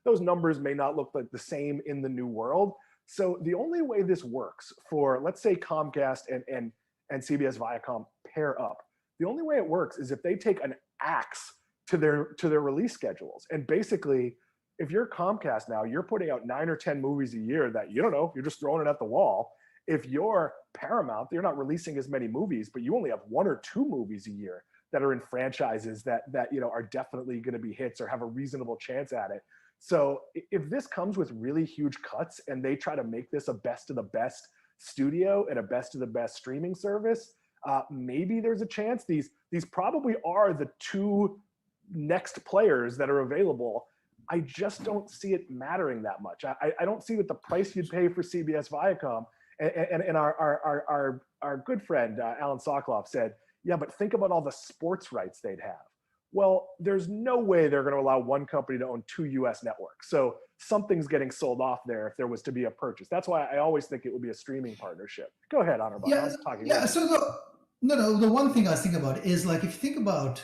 Those numbers may not look like the same in the new world. So the only way this works for, let's say, Comcast and CBS Viacom pair up, the only way it works is if they take an axe to their release schedules. And basically, if you're Comcast now, you're putting out 9 or 10 movies a year that you don't know, you're just throwing it at the wall. If you're Paramount, you're not releasing as many movies, but you only have 1 or 2 movies a year that are in franchises that are definitely going to be hits or have a reasonable chance at it. So if this comes with really huge cuts and they try to make this a best of the best studio and a best of the best streaming service, maybe there's a chance. These probably are the 2 next players that are available. I just don't see it mattering that much. I don't see what the price you'd pay for CBS Viacom. And our good friend Alan Sokoloff said, yeah, but think about all the sports rights they'd have. Well, there's no way they're going to allow one company to own 2 U.S. networks. So something's getting sold off there if there was to be a purchase. That's why I always think it would be a streaming partnership. Go ahead, Anirban. Yeah, I was talking. Yeah. So the one thing I was thinking about is like if you think about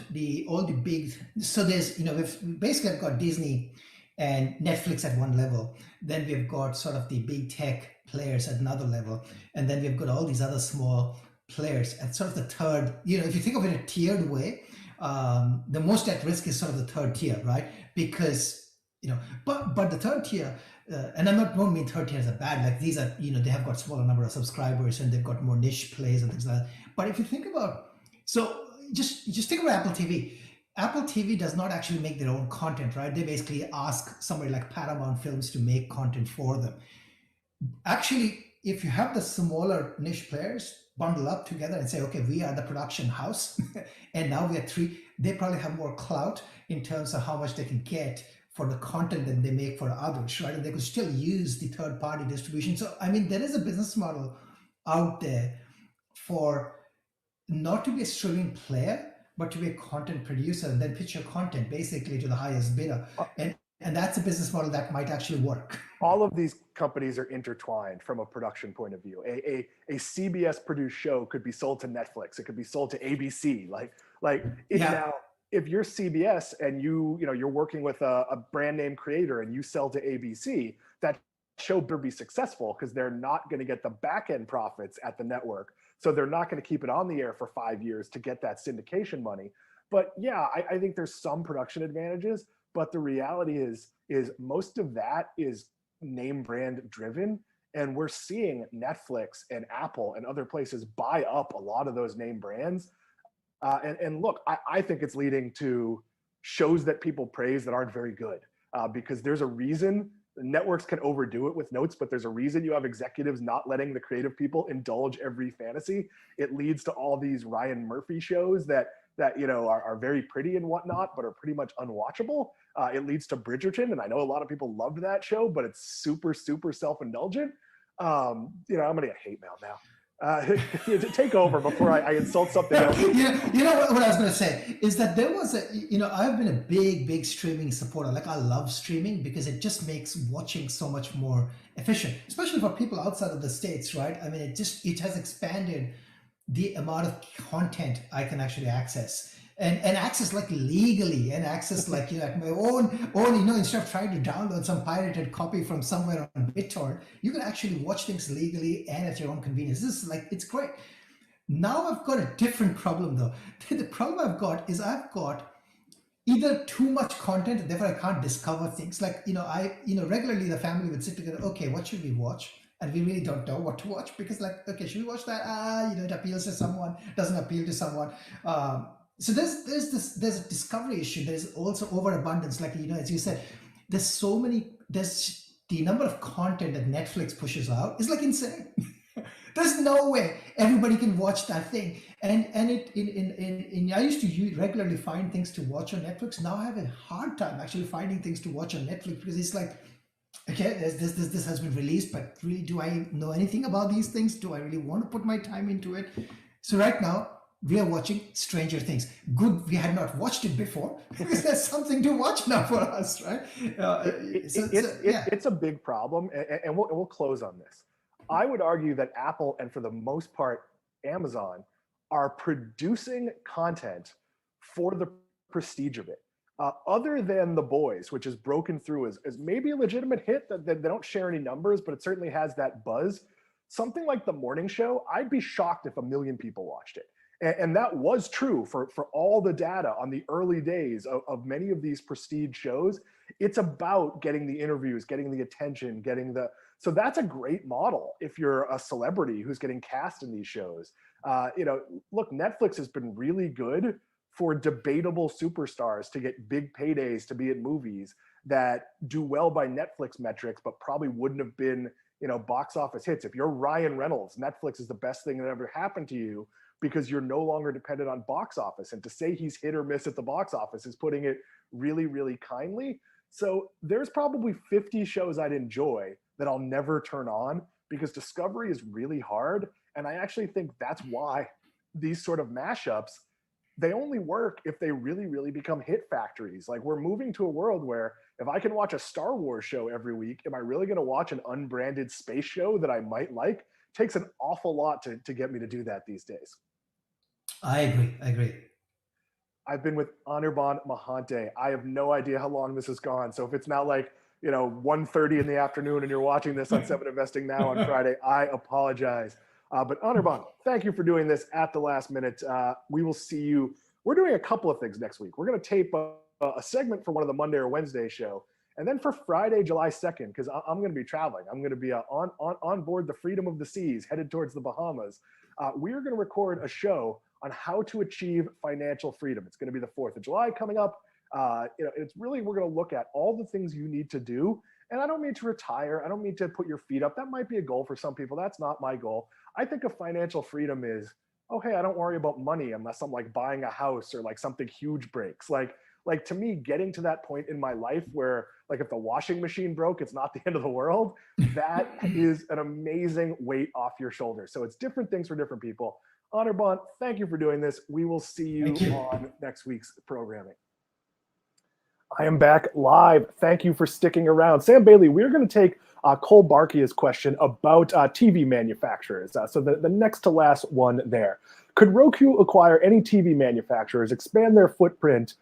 all the big. So there's we've basically got Disney and Netflix at one level. Then we've got sort of the big tech players at another level, and then we've got all these other small players at sort of the third. If you think of it in a tiered way, the most at risk is sort of the third tier, right? Because but the third tier, and don't mean third tier is a bad. Like these are they have got smaller number of subscribers and they've got more niche plays and things like that. But if you think about just think about Apple TV. Apple TV does not actually make their own content, right? They basically ask somebody like Paramount Films to make content for them. Actually, if you have the smaller niche players bundle up together and say, okay, we are the production house, and now we are 3, they probably have more clout in terms of how much they can get for the content that they make for others, right? And they could still use the third-party distribution. So, I mean, there is a business model out there for not to be a streaming player, but to be a content producer and then pitch your content basically to the highest bidder. And that's a business model that might actually work. All of these companies are intertwined from a production point of view. A CBS produced show could be sold to Netflix. It could be sold to ABC. Now, if you're CBS and you're working with a brand name creator and you sell to ABC, that show better be successful because they're not going to get the back end profits at the network. So they're not going to keep it on the air for 5 years to get that syndication money. But yeah, I think there's some production advantages. But the reality is most of that is name brand driven. And we're seeing Netflix and Apple and other places buy up a lot of those name brands. And look, I think it's leading to shows that people praise that aren't very good because there's a reason networks can overdo it with notes, but there's a reason you have executives not letting the creative people indulge every fantasy. It leads to all these Ryan Murphy shows that are very pretty and whatnot, but are pretty much unwatchable. It leads to Bridgerton, and I know a lot of people loved that show, but it's super, super self-indulgent. I'm gonna get hate mail now. Take over before I insult something else. What I was going to say is that there was I've been a big streaming supporter. Like I love streaming because it just makes watching so much more efficient, especially for people outside of the States, right? I mean, it has expanded the amount of content I can actually access. And access like legally and access like at my own instead of trying to download some pirated copy from somewhere on BitTorrent, you can actually watch things legally and at your own convenience. This is it's great. Now I've got a different problem though. The problem I've got is I've got either too much content, therefore I can't discover things. Like, regularly the family would sit together, okay, what should we watch? And we really don't know what to watch because, like, okay, should we watch that? It appeals to someone, doesn't appeal to someone. So there's a discovery issue. There's also overabundance. Like, as you said, there's the number of content that Netflix pushes out is like insane. There's no way everybody can watch that thing. And I used to regularly find things to watch on Netflix. Now I have a hard time actually finding things to watch on Netflix because it's like, okay, this has been released, but really, do I know anything about these things? Do I really want to put my time into it? So right now we are watching Stranger Things. Good, we had not watched it before because there's something to watch now for us, right? It's a big problem, and we'll close on this. I would argue that Apple, and for the most part, Amazon, are producing content for the prestige of it. Other than The Boys, which is broken through as maybe a legitimate hit that they don't share any numbers, but it certainly has that buzz. Something like The Morning Show, I'd be shocked if 1 million people watched it. And that was true for all the data on the early days of many of these prestige shows. It's about getting the interviews, getting the attention, so that's a great model if you're a celebrity who's getting cast in these shows. Look, Netflix has been really good for debatable superstars to get big paydays to be in movies that do well by Netflix metrics, but probably wouldn't have been, box office hits. If you're Ryan Reynolds, Netflix is the best thing that ever happened to you because you're no longer dependent on box office. And to say he's hit or miss at the box office is putting it really, really kindly. So there's probably 50 shows I'd enjoy that I'll never turn on because discovery is really hard. And I actually think that's why these sort of mashups, they only work if they really, really become hit factories. Like, we're moving to a world where if I can watch a Star Wars show every week, am I really going to watch an unbranded space show that I might like? It takes an awful lot to get me to do that these days. I agree. I've been with Anirban Mahante. I have no idea how long this has gone. So if it's not like, 1:30 in the afternoon and you're watching this on 7 Investing Now on Friday, I apologize. But Anirban, thank you for doing this at the last minute. We will see you. We're doing a couple of things next week. We're going to tape a segment for one of the Monday or Wednesday show. And then for Friday, July 2nd, because I'm going to be traveling. I'm going to be on board the Freedom of the Seas, headed towards the Bahamas. We are going to record a show on how to achieve financial freedom. It's going to be the 4th of July coming up. It's really, we're going to look at all the things you need to do. And I don't mean to retire. I don't mean to put your feet up. That might be a goal for some people. That's not my goal. I think of financial freedom is, oh, hey, I don't worry about money unless I'm like buying a house or like something huge breaks. Like to me, getting to that point in my life where like if the washing machine broke, it's not the end of the world. That is an amazing weight off your shoulders. So it's different things for different people. Anirban, thank you for doing this. We will see you on next week's programming. I am back live. Thank you for sticking around. Sam Bailey, we're going to take Cole Barkia's question about TV manufacturers. So the next to last one there. Could Roku acquire any TV manufacturers, expand their footprint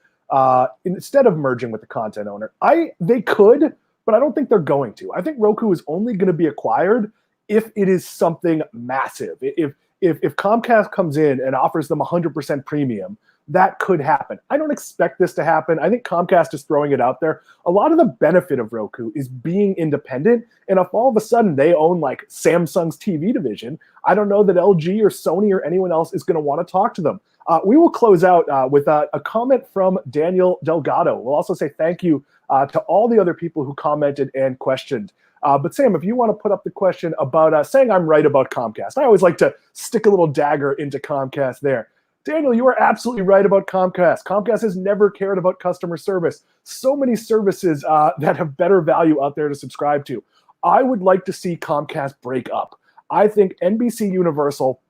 instead of merging with the content owner? They could, but I don't think they're going to. I think Roku is only going to be acquired if it is something massive. If Comcast comes in and offers them 100% premium, that could happen. I don't expect this to happen. I think Comcast is throwing it out there. A lot of the benefit of Roku is being independent. And if all of a sudden they own like Samsung's TV division, I don't know that LG or Sony or anyone else is going to want to talk to them. We will close out with a comment from Daniel Delgado. We'll also say thank you to all the other people who commented and questioned. But Sam, if you want to put up the question about saying I'm right about Comcast, I always like to stick a little dagger into Comcast there. Daniel, you are absolutely right about Comcast. Comcast has never cared about customer service. So many services that have better value out there to subscribe to. I would like to see Comcast break up. I think NBC Universal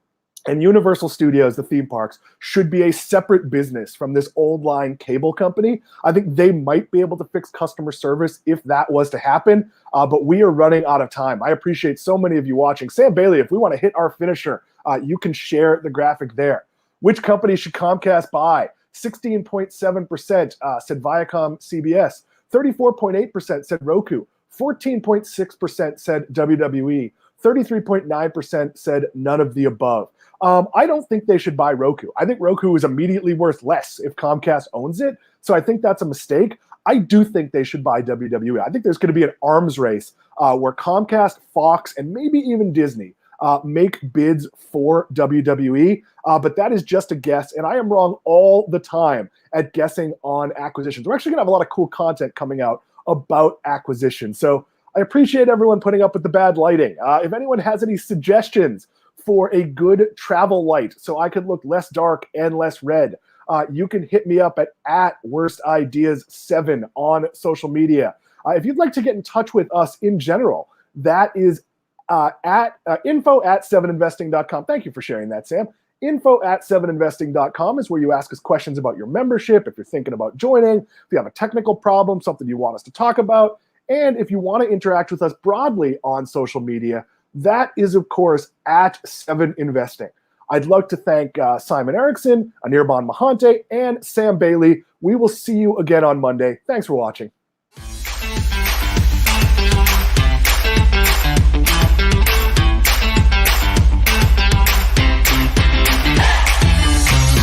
and Universal Studios, the theme parks, should be a separate business from this old line cable company. I think they might be able to fix customer service if that was to happen, but we are running out of time. I appreciate so many of you watching. Sam Bailey, if we want to hit our finisher, you can share the graphic there. Which company should Comcast buy? 16.7% said CBS. 34.8% said Roku. 14.6% said WWE. 33.9% said none of the above. I don't think they should buy Roku. I think Roku is immediately worth less if Comcast owns it. So I think that's a mistake. I do think they should buy WWE. I think there's going to be an arms race where Comcast, Fox, and maybe even Disney make bids for WWE. But that is just a guess, and I am wrong all the time at guessing on acquisitions. We're actually going to have a lot of cool content coming out about acquisitions. So I appreciate everyone putting up with the bad lighting. If anyone has any suggestions for a good travel light so I could look less dark and less red, you can hit me up at worstideas7 on social media. If you'd like to get in touch with us in general, that is at info@7investing.com. Thank you for sharing that, Sam. Info@7investing.com is where you ask us questions about your membership, if you're thinking about joining, if you have a technical problem, something you want us to talk about, and if you want to interact with us broadly on social media, that is, of course, at 7investing. I'd like to thank Simon Erickson, Anirban Mahante, and Sam Bailey. We will see you again on Monday. Thanks for watching.